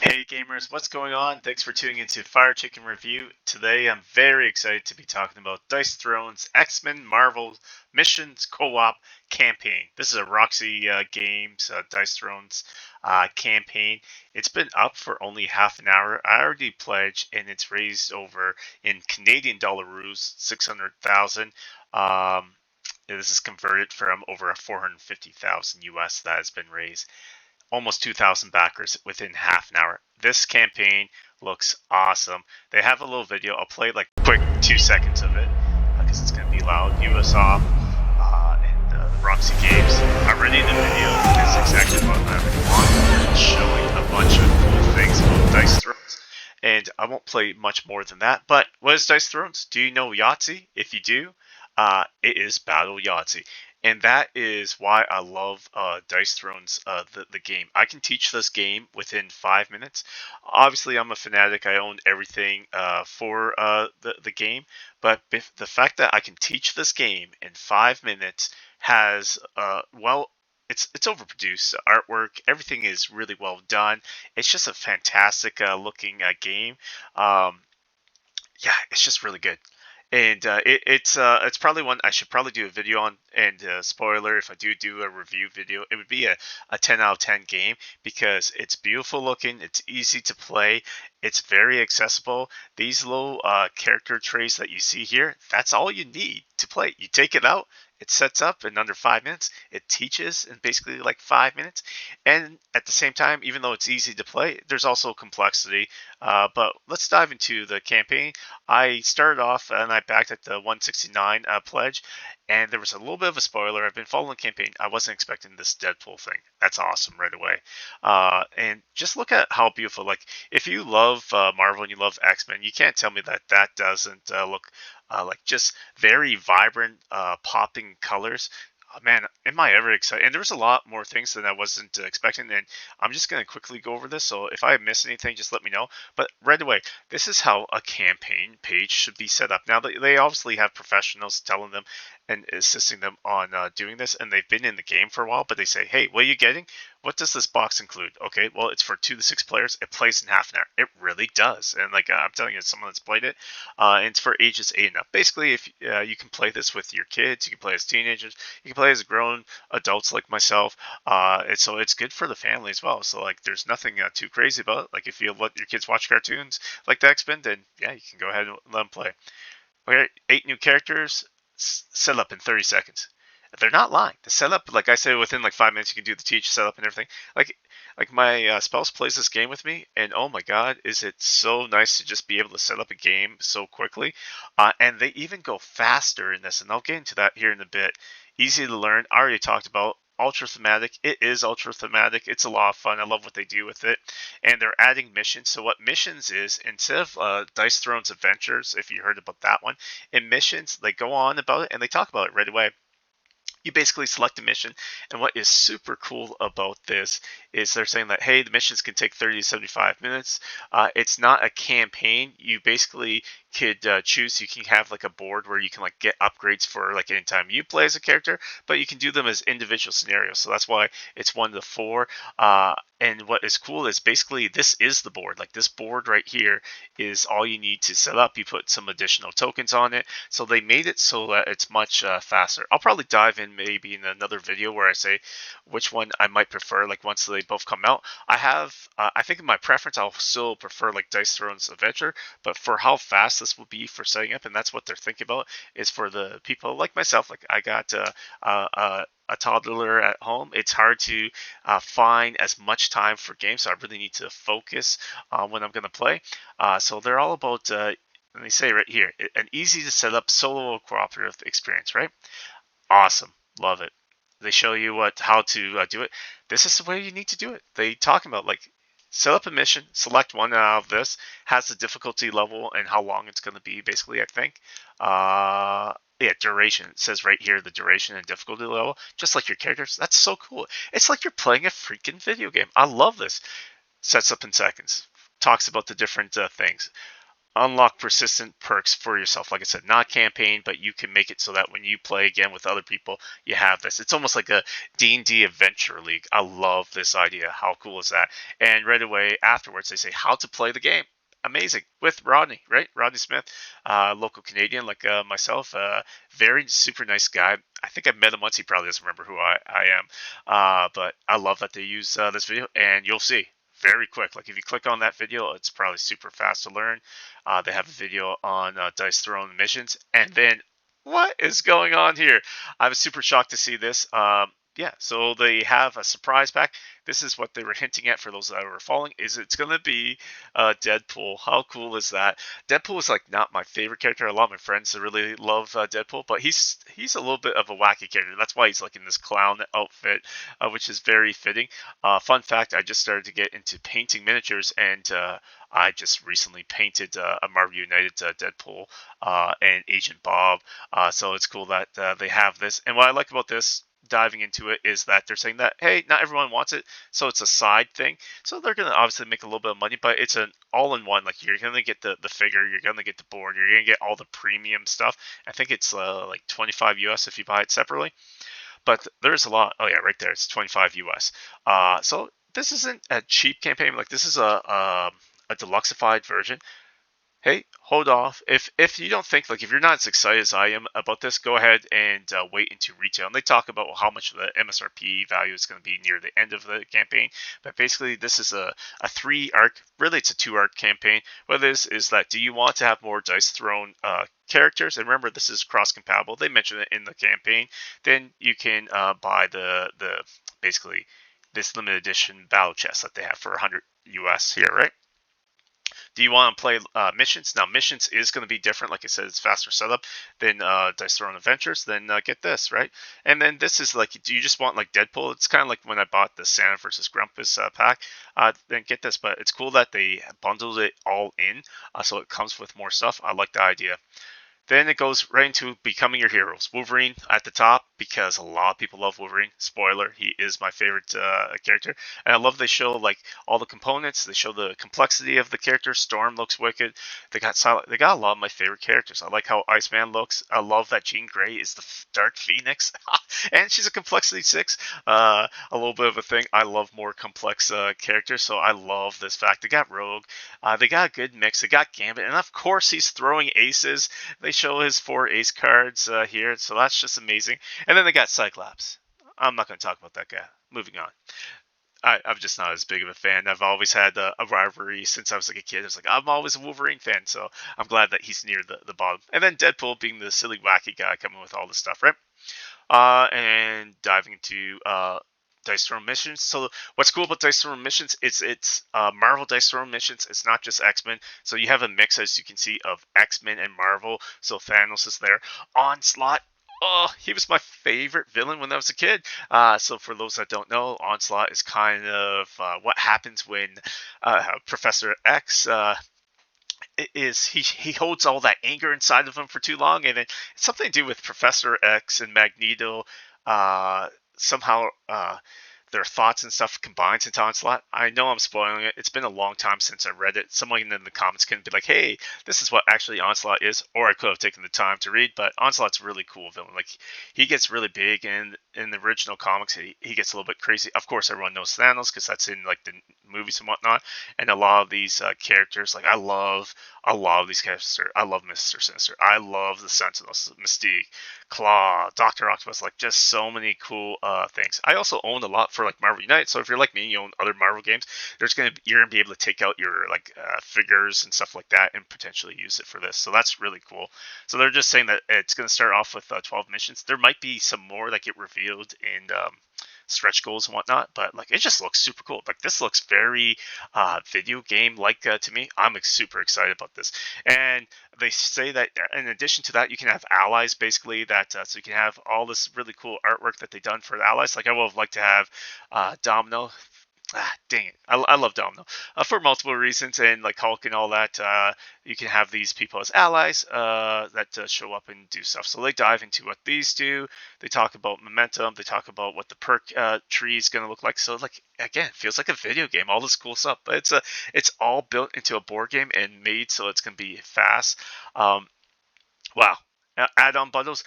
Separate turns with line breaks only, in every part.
Hey gamers, what's going on? Thanks for tuning into Fire Chicken Review. Today I'm very excited to be talking about Dice Thrones X-Men Marvel Missions Co-op Campaign. This is a Roxy Games Dice Thrones campaign. It's been up for only half an hour. I already pledged and it's raised over in Canadian dollaroos 600,000. This is converted from over 450,000 US that has been raised, almost 2,000 backers within half an hour. This campaign looks awesome. They have a little video. I'll play like quick 2 seconds of it because it's going to be loud. USOF and Roxy Games are ready. The video is exactly what I want. It's showing a bunch of cool things about Dice Thrones. And I won't play much more than that. But what is Dice Thrones? Do you know Yahtzee? If you do, it is Battle Yahtzee. And that is why I love Dice Thrones, the game. I can teach this game within 5 minutes. Obviously, I'm a fanatic. I own everything for the game. But the fact that I can teach this game in 5 minutes has, it's overproduced artwork. Everything is really well done. It's just a fantastic looking game. Um, yeah, it's just really good. And it's probably one I should probably do a video on. And spoiler, if I do a review video, it would be a 10 out of 10 game because it's beautiful looking, it's easy to play, it's very accessible. These little character traits that you see here, that's all you need to play. You take it out, it sets up in under 5 minutes. It teaches in basically like 5 minutes, and at the same time, even though it's easy to play, there's also complexity. But let's dive into the campaign. I started off and I backed at the 169 pledge, and there was a little bit of a spoiler. I've been following the campaign. I wasn't expecting this Deadpool thing. That's awesome right away. And just look at how beautiful. Like, if you love Marvel and you love X-Men, you can't tell me that that doesn't look like just very vibrant, popping colors. Oh, man, am I ever excited? And there was a lot more things than I wasn't expecting. And I'm just going to quickly go over this. So if I miss anything, just let me know. But right away, this is how a campaign page should be set up. Now, they obviously have professionals telling them and assisting them on doing this. And they've been in the game for a while. But they say, hey, what are you getting? What does this box include? Okay, well, it's for 2 to 6 players. It plays in half an hour. It really does. And like I'm telling you, someone that's played it, and it's for ages 8 and up. Basically, if you can play this with your kids, you can play as teenagers, you can play as grown adults like myself. So it's good for the family as well. So like, there's nothing too crazy about it. Like if you let your kids watch cartoons like the X-Men, then yeah, you can go ahead and let them play. Okay, 8 new characters, set up in 30 seconds. They're not lying. The setup, like I said, within like 5 minutes, you can do the teach setup and everything. Like my spouse plays this game with me, and oh my god, is it so nice to just be able to set up a game so quickly. And they even go faster in this, and I'll get into that here in a bit. Easy to learn. I already talked about ultra thematic. It is ultra thematic. It's a lot of fun. I love what they do with it, and they're adding missions. So what missions is, instead of Dice Thrones Adventures, if you heard about that one, in missions they go on about it and they talk about it right away. You basically select a mission, and what is super cool about this is they're saying that, hey, the missions can take 30 to 75 minutes. It's not a campaign. You basically could choose. You can have like a board where you can like get upgrades for like anytime you play as a character, but you can do them as individual scenarios. So that's why it's 1 to 4. And what is cool is basically this is the board. Like, this board right here is all you need to set up. You put some additional tokens on it. So they made it so that it's much faster. I'll probably dive in maybe in another video where I say which one I might prefer, like once they both come out. I think in my preference, I'll still prefer like Dice Thrones Adventure, but for how fast this will be for setting up, and that's what they're thinking about, is for the people like myself. Like, I got a toddler at home. It's hard to find as much time for games, so I really need to focus when I'm going to play. So they're all about, let me say right here, an easy to set up solo cooperative experience, right? Awesome. Love it. They show you how to do it. This is the way you need to do it. They talk about like, set up a mission, select one out of this, has the difficulty level and how long it's going to be, basically, I think. Yeah, duration. It says right here the duration and difficulty level, just like your characters. That's so cool. It's like you're playing a freaking video game. I love this. Sets up in seconds. Talks about the different things. unlock persistent perks for yourself. Like I said, not campaign, but you can make it so that when you play again with other people, you have this. It's almost like a D&D adventure league. I love this idea. How cool is that? And right away afterwards, they say how to play the game. Amazing with Rodney, right? Rodney Smith, local Canadian like myself, very super nice guy. I think I've met him once. He probably doesn't remember who I am, but I love that they use this video, and you'll see very quick. Like if you click on that video, it's probably super fast to learn. They have a video on Dice Throne missions, and then what is going on here? I was super shocked to see this. Yeah, so they have a surprise pack. This is what they were hinting at for those that were following. Is it's going to be Deadpool? How cool is that? Deadpool is like not my favorite character. A lot of my friends really love Deadpool, but he's a little bit of a wacky character. That's why he's like in this clown outfit, which is very fitting. Fun fact: I just started to get into painting miniatures, and I just recently painted a Marvel United Deadpool and Agent Bob. So it's cool that they have this. And what I like about this, diving into it, is that they're saying that hey, not everyone wants it, so it's a side thing. So they're gonna obviously make a little bit of money, but it's an all-in-one. Like you're gonna get the figure, you're gonna get the board, you're gonna get all the premium stuff. I think it's like 25 US if you buy it separately. But there's a lot. Oh yeah, right there, it's 25 US. So this isn't a cheap campaign. Like this is a deluxified version. Hey, hold off. If you don't think, like, if you're not as excited as I am about this, go ahead and wait into retail. And they talk about how much the MSRP value is going to be near the end of the campaign. But basically, this is a 3 arc, really it's a 2 arc campaign. What it is that do you want to have more Dice Throne characters? And remember, this is cross compatible. They mention it in the campaign. Then you can buy the basically this limited edition battle chest that they have for 100 US here, right? Do you want to play missions? Now, missions is going to be different. Like I said, it's faster setup than Dice Throne Adventures. Then get this, right? And then this is like, do you just want like Deadpool? It's kind of like when I bought the Santa versus Grumpus pack. Then get this, but it's cool that they bundled it all in, so it comes with more stuff. I like the idea. Then it goes right into becoming your heroes. Wolverine at the top because a lot of people love Wolverine. Spoiler, he is my favorite character. And I love they show like all the components. They show the complexity of the character. Storm looks wicked. They got They got a lot of my favorite characters. I like how Iceman looks. I love that Jean Grey is the Dark Phoenix, and she's a complexity 6. A little bit of a thing. I love more complex characters, so I love this fact. They got Rogue. They got a good mix. They got Gambit, and of course he's throwing aces. They show his 4 ace cards here, so that's just amazing. And then they got Cyclops. I'm not going to talk about that guy. Moving on. I'm just not as big of a fan. I've always had a rivalry since I was like a kid. I was like, I'm always a Wolverine fan, so I'm glad that he's near the bottom. And then Deadpool being the silly, wacky guy coming with all this stuff, right? And diving into Dice Throne missions. So what's cool about Dice Throne missions? It's Marvel Dice Throne missions. It's not just X-Men. So you have a mix, as you can see, of X-Men and Marvel. So Thanos is there. Onslaught. Oh, he was my favorite villain when I was a kid. So for those that don't know, Onslaught is kind of what happens when Professor X is he holds all that anger inside of him for too long, and it's something to do with Professor X and Magneto. Somehow, their thoughts and stuff combines into Onslaught. I know I'm spoiling it. It's been a long time since I read it. Someone in the comments can be like, "Hey, this is what actually Onslaught is," or I could have taken the time to read. But Onslaught's a really cool villain. Like he gets really big, and in the original comics, he gets a little bit crazy. Of course, everyone knows Thanos because that's in like the movies and whatnot. And a lot of these characters, like I love a lot of these characters. I love Mister Sinister. I love the Sentinels, Mystique, Claw, Doctor Octopus. Like just so many cool things. I also own a lot for like Marvel Unite. So if you're like me, you own other Marvel games. You're gonna be able to take out your like figures and stuff like that and potentially use it for this. So that's really cool. So they're just saying that it's gonna start off with 12 missions. There might be some more that get revealed in stretch goals and whatnot, but like it just looks super cool. Like this looks very video game like to me. I'm super excited about this. And they say that in addition to that, you can have allies basically that so you can have all this really cool artwork that they done for the allies. Like I would have liked to have Domino. Dang it. I love Domino for multiple reasons, and like Hulk and all that. You can have these people as allies that show up and do stuff. So they dive into what these do. They talk about momentum. They talk about what the perk tree is going to look like. So like again, it feels like a video game. All this cool stuff, but it's all built into a board game and made so it's going to be fast. Um, Wow. Add-on bundles.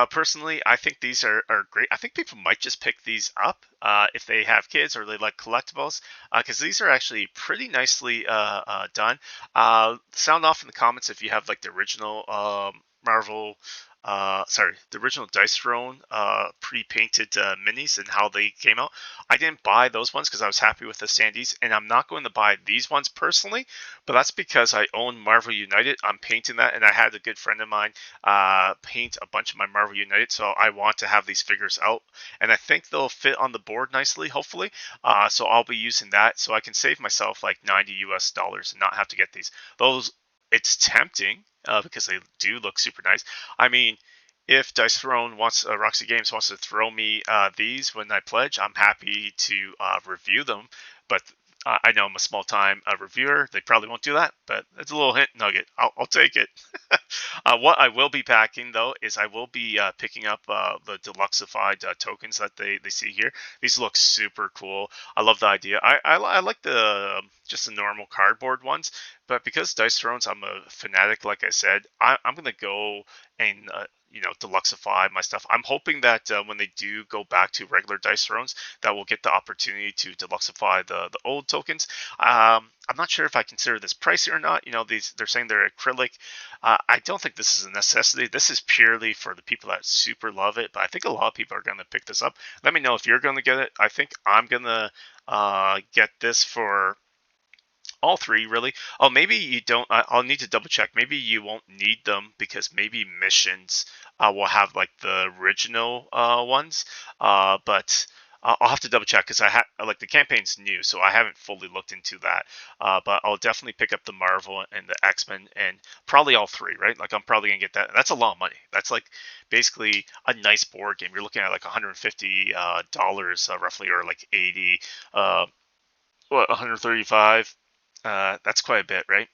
Personally, I think these are great. I think people might just pick these up if they have kids or they like collectibles, because these are actually pretty nicely done. Sound off in the comments if you have like the original Marvel, sorry, the original Dice Throne pre-painted minis and how they came out. I didn't buy those ones because I was happy with the standees, and I'm not going to buy these ones personally, but that's because I own Marvel United. I'm painting that, and I had a good friend of mine paint a bunch of my Marvel United, so I want to have these figures out, and I think they'll fit on the board nicely, hopefully. So I'll be using that, so I can save myself like $90 and not have to get these. Those it's tempting because they do look super nice. I mean, if Dice Throne wants Roxy Games wants to throw me these when I pledge, I'm happy to review them. But I know I'm a small time reviewer. They probably won't do that, but it's a little hint nugget. I'll take it. What I will be packing though is I will be picking up the Deluxified tokens that they see here. These look super cool. I love the idea. I like the just the normal cardboard ones, but because Dice Thrones, I'm a fanatic. Like I said, I'm gonna go and deluxify my stuff. I'm hoping that when they do go back to regular Dice Thrones, that we'll get the opportunity to deluxify the old tokens. I'm not sure if I consider this pricey or not. They're saying they're acrylic. I don't think this is a necessity. This is purely for the people that super love it, but I think a lot of people are going to pick this up. Let me know if you're going to get it. I think I'm going to get this for all three, really. Oh, maybe you don't. I'll need to double check. Maybe you won't need them because maybe missions will have like the original ones. But I'll have to double check because like the campaign's new, so I haven't fully looked into that. But I'll definitely pick up the Marvel and the X-Men and probably all three, right? Like I'm probably gonna get that. That's a lot of money. That's like basically a nice board game. You're looking at like $150 roughly, or like 80. Uh, 135. That's quite a bit, right?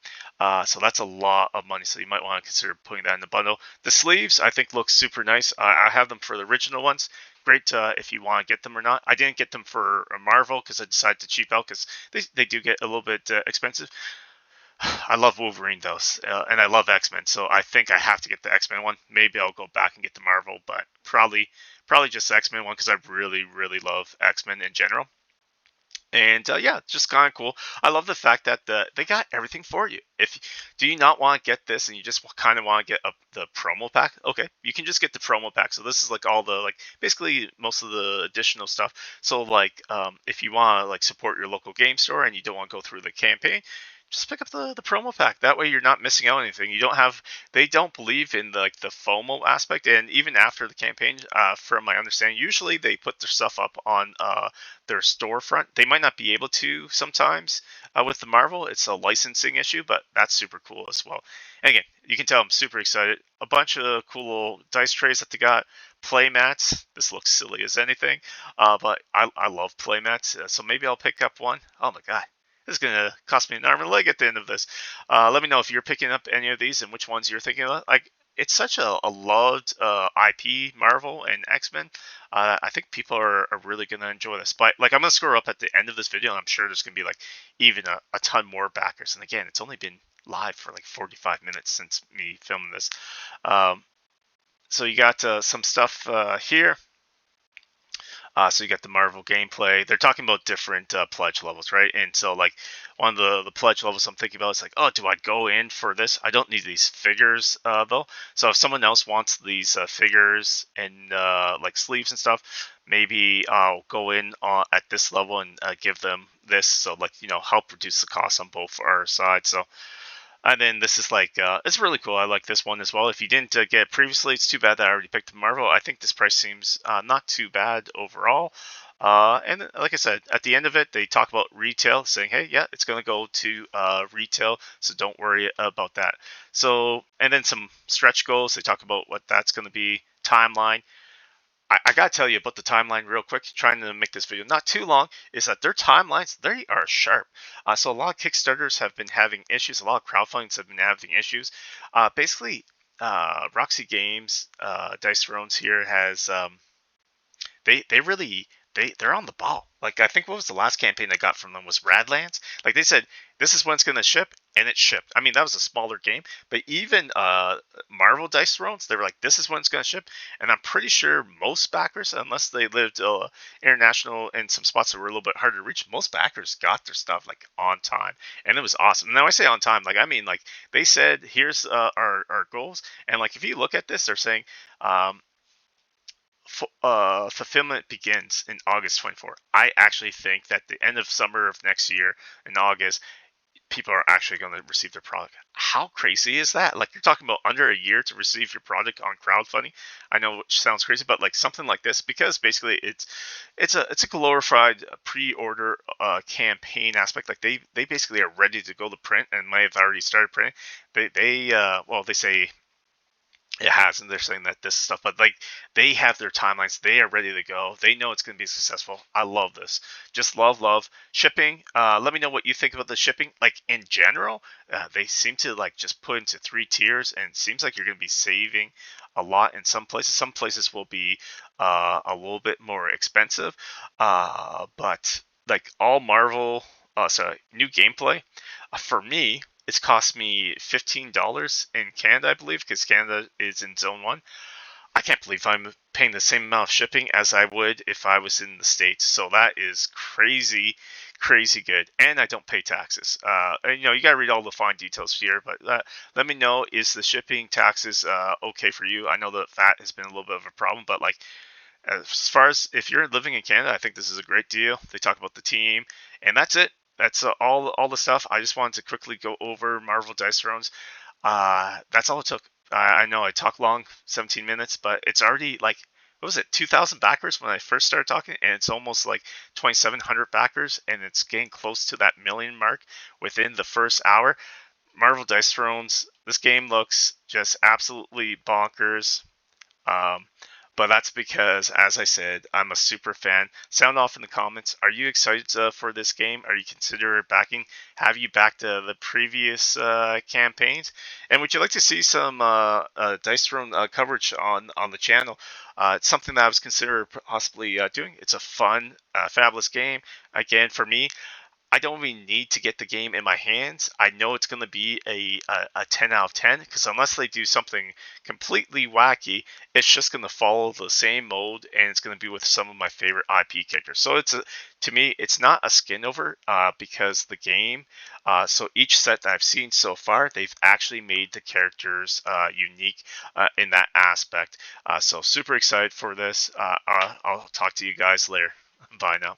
So that's a lot of money. So you might want to consider putting that in the bundle. The sleeves, I think, look super nice. I have them for the original ones. Great if you want to get them or not. I didn't get them for a Marvel because I decided to cheap out because they do get a little bit expensive. I love Wolverine though, and I love X-Men. So I think I have to get the X-Men one. Maybe I'll go back and get the Marvel, but probably just the X-Men one because I really love X-Men in general. And yeah, just kind of cool. I love the fact that they got everything for you. If do you not want to get this and you just kind of want to get the promo pack, okay, you can just get the promo pack. So this is like all the like basically most of the additional stuff. So like if you want to like support your local game store and you don't want to go through the campaign, just pick up the promo pack. That way you're not missing out on anything. You don't have they don't believe in like the FOMO aspect, and even after the campaign, from my understanding, usually they put their stuff up on their storefront. They might not be able to sometimes with the Marvel. It's a licensing issue, but that's super cool as well. And again, you can tell I'm super excited. A bunch of cool little dice trays that they got. Playmats. This looks silly as anything, but I love playmats. So maybe I'll pick up one. Oh my god. This is going to cost me an arm and a leg at the end of this. Let me know if you're picking up any of these and which ones you're thinking of. Like, it's such a loved IP, Marvel and X-Men. I think people are really going to enjoy this. But like, I'm going to scroll up at the end of this video, and I'm sure there's going to be like even a ton more backers. And again, it's only been live for like 45 minutes since me filming this. Um, so you got some stuff here. So you got the Marvel gameplay. They're talking about different pledge levels, right? And so like one of the pledge levels I'm thinking about is like, oh, do I go in for this? I don't need these figures though. So if someone else wants these figures and like sleeves and stuff, maybe I'll go in at this level and give them this. So like help reduce the cost on both our sides. So and then this is like, it's really cool. I like this one as well. If you didn't get it previously, it's too bad that I already picked the Marvel. I think this price seems not too bad overall. And like I said, at the end of it, they talk about retail, saying, hey, yeah, it's going to go to retail, so don't worry about that. So, and then some stretch goals. They talk about what that's going to be, timeline. I gotta tell you about the timeline real quick. Trying to make this video not too long. Is that their timelines? They are sharp. So a lot of Kickstarters have been having issues. A lot of crowdfundings have been having issues. Basically, Roxy Games, Dice Thrones here has they really they're on the ball. Like I think what was the last campaign I got from them was Radlands. Like they said, this is when it's gonna ship, and it shipped. I mean that was a smaller game, but even Marvel Dice Thrones, they were like, this is when it's gonna ship, and I'm pretty sure most backers, unless they lived international in some spots that were a little bit harder to reach, most backers got their stuff like on time, and it was awesome. Now I say on time, like I mean like they said, here's our goals, and like if you look at this, they're saying. Fulfillment begins in August 24. I actually think that the end of summer of next year in August, people are actually going to receive their product. How crazy is that? Like you're talking about under a year to receive your product on crowdfunding. I know it sounds crazy, but like something like this, because basically it's a glorified pre-order campaign aspect. Like they basically are ready to go to print and may have already started printing. They say it has, and they're saying that this stuff, but like they have their timelines, they are ready to go, they know it's going to be successful. I love this, just love shipping. Let me know what you think about the shipping, like in general. They seem to like just put into 3 tiers, and it seems like you're going to be saving a lot in some places will be a little bit more expensive, but like all Marvel, sorry, new gameplay, for me, it's cost me $15 in Canada, I believe, because Canada is in Zone 1. I can't believe I'm paying the same amount of shipping as I would if I was in the States. So that is crazy, crazy good. And I don't pay taxes. And, you got to read all the fine details here, but let me know, is the shipping taxes okay for you? I know that VAT has been a little bit of a problem, but like, as far as if you're living in Canada, I think this is a great deal. They talk about the team, and that's it. That's all the stuff. I just wanted to quickly go over Marvel Dice Thrones. That's all it took. I know I talked long, 17 minutes, but it's already like, what was it, 2,000 backers when I first started talking, and it's almost like 2,700 backers, and it's getting close to that million mark within the first hour. Marvel Dice Thrones, this game looks just absolutely bonkers. Um, but that's because, as I said, I'm a super fan. Sound off in the comments. Are you excited for this game? Are you consider backing? Have you backed the previous campaigns? And would you like to see some Dice Throne coverage on the channel? It's something that I was considering possibly doing. It's a fun, fabulous game. Again, for me, I don't even need to get the game in my hands. I know it's going to be a 10 out of 10, because unless they do something completely wacky, it's just going to follow the same mold, and it's going to be with some of my favorite IP characters. So to me, it's not a skin over because the game. So each set that I've seen so far, they've actually made the characters unique in that aspect. So super excited for this. I'll talk to you guys later. Bye now.